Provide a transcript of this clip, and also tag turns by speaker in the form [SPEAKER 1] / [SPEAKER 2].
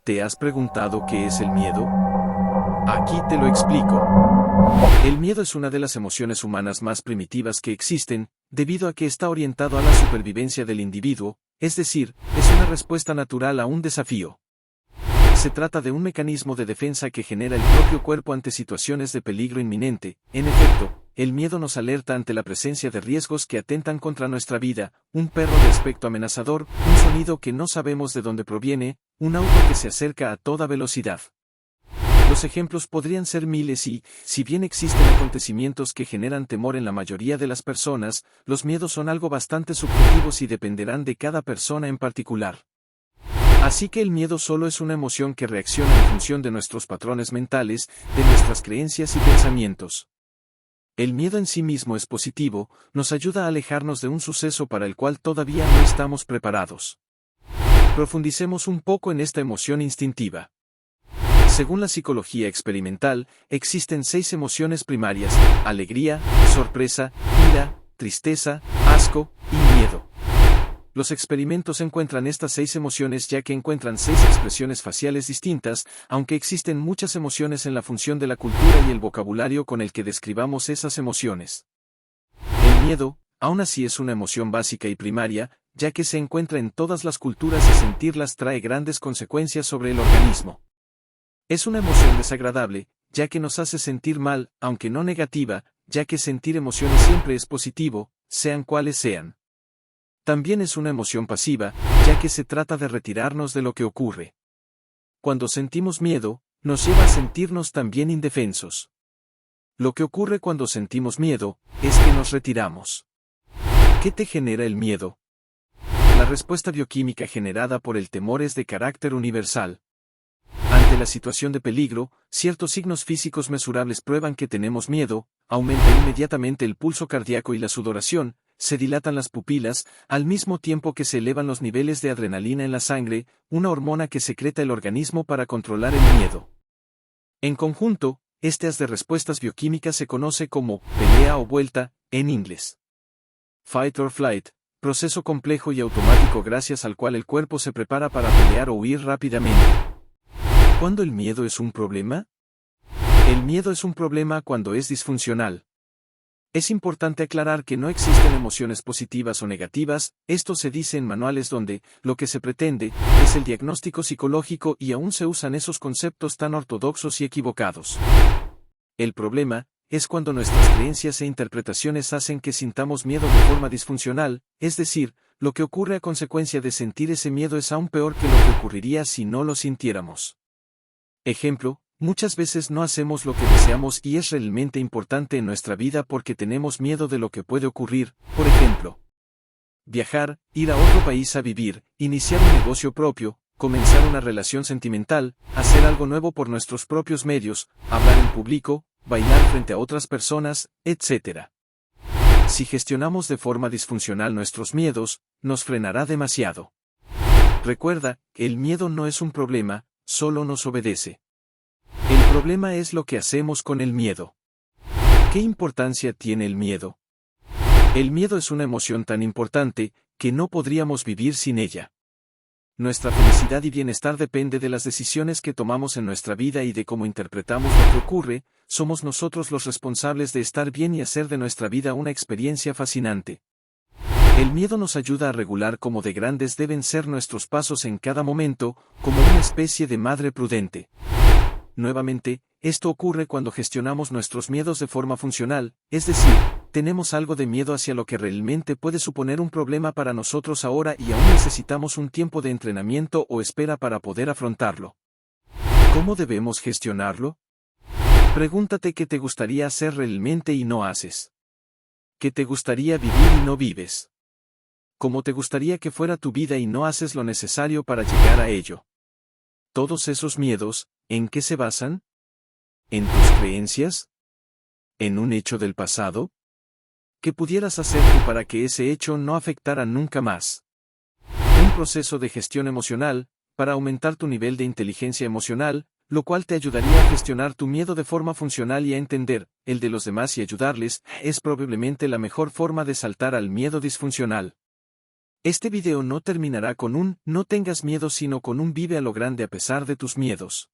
[SPEAKER 1] ¿Te has preguntado qué es el miedo? Aquí te lo explico. El miedo es una de las emociones humanas más primitivas que existen, debido a que está orientado a la supervivencia del individuo, es decir, es una respuesta natural a un desafío. Se trata de un mecanismo de defensa que genera el propio cuerpo ante situaciones de peligro inminente. En efecto, el miedo nos alerta ante la presencia de riesgos que atentan contra nuestra vida, un perro de aspecto amenazador, un sonido que no sabemos de dónde proviene, un auto que se acerca a toda velocidad. Los ejemplos podrían ser miles y, si bien existen acontecimientos que generan temor en la mayoría de las personas, los miedos son algo bastante subjetivos y dependerán de cada persona en particular. Así que el miedo solo es una emoción que reacciona en función de nuestros patrones mentales, de nuestras creencias y pensamientos. El miedo en sí mismo es positivo, nos ayuda a alejarnos de un suceso para el cual todavía no estamos preparados. Profundicemos un poco en esta emoción instintiva. Según la psicología experimental, existen 6 emociones primarias: alegría, sorpresa, ira, tristeza, asco y miedo. Los experimentos encuentran estas 6 emociones ya que encuentran 6 expresiones faciales distintas, aunque existen muchas emociones en la función de la cultura y el vocabulario con el que describamos esas emociones. El miedo, aún así, es una emoción básica y primaria, ya que se encuentra en todas las culturas y sentirlas trae grandes consecuencias sobre el organismo. Es una emoción desagradable, ya que nos hace sentir mal, aunque no negativa, ya que sentir emociones siempre es positivo, sean cuales sean. También es una emoción pasiva, ya que se trata de retirarnos de lo que ocurre. Cuando sentimos miedo, nos lleva a sentirnos también indefensos. Lo que ocurre cuando sentimos miedo, es que nos retiramos. ¿Qué te genera el miedo? La respuesta bioquímica generada por el temor es de carácter universal. Ante la situación de peligro, ciertos signos físicos mesurables prueban que tenemos miedo, aumenta inmediatamente el pulso cardíaco y la sudoración, se dilatan las pupilas, al mismo tiempo que se elevan los niveles de adrenalina en la sangre, una hormona que secreta el organismo para controlar el miedo. En conjunto, este haz de respuestas bioquímicas se conoce como pelea o vuelta, en inglés. Fight or flight, proceso complejo y automático gracias al cual el cuerpo se prepara para pelear o huir rápidamente. ¿Cuándo el miedo es un problema? El miedo es un problema cuando es disfuncional. Es importante aclarar que no existen emociones positivas o negativas, esto se dice en manuales donde, lo que se pretende, es el diagnóstico psicológico y aún se usan esos conceptos tan ortodoxos y equivocados. El problema, es cuando nuestras creencias e interpretaciones hacen que sintamos miedo de forma disfuncional, es decir, lo que ocurre a consecuencia de sentir ese miedo es aún peor que lo que ocurriría si no lo sintiéramos. Ejemplo, muchas veces no hacemos lo que deseamos y es realmente importante en nuestra vida porque tenemos miedo de lo que puede ocurrir, por ejemplo, viajar, ir a otro país a vivir, iniciar un negocio propio, comenzar una relación sentimental, hacer algo nuevo por nuestros propios medios, hablar en público, bailar frente a otras personas, etc. Si gestionamos de forma disfuncional nuestros miedos, nos frenará demasiado. Recuerda, el miedo no es un problema, solo nos obedece. El problema es lo que hacemos con el miedo. ¿Qué importancia tiene el miedo? El miedo es una emoción tan importante, que no podríamos vivir sin ella. Nuestra felicidad y bienestar depende de las decisiones que tomamos en nuestra vida y de cómo interpretamos lo que ocurre, somos nosotros los responsables de estar bien y hacer de nuestra vida una experiencia fascinante. El miedo nos ayuda a regular cómo de grandes deben ser nuestros pasos en cada momento, como una especie de madre prudente. Nuevamente, esto ocurre cuando gestionamos nuestros miedos de forma funcional, es decir, tenemos algo de miedo hacia lo que realmente puede suponer un problema para nosotros ahora y aún necesitamos un tiempo de entrenamiento o espera para poder afrontarlo. ¿Cómo debemos gestionarlo? Pregúntate qué te gustaría hacer realmente y no haces. ¿Qué te gustaría vivir y no vives? ¿Cómo te gustaría que fuera tu vida y no haces lo necesario para llegar a ello? Todos esos miedos, ¿en qué se basan? ¿En tus creencias? ¿En un hecho del pasado? ¿Qué pudieras hacer tú para que ese hecho no afectara nunca más? Un proceso de gestión emocional, para aumentar tu nivel de inteligencia emocional, lo cual te ayudaría a gestionar tu miedo de forma funcional y a entender el de los demás y ayudarles, es probablemente la mejor forma de saltar al miedo disfuncional. Este video no terminará con un no tengas miedo sino con un vive a lo grande a pesar de tus miedos.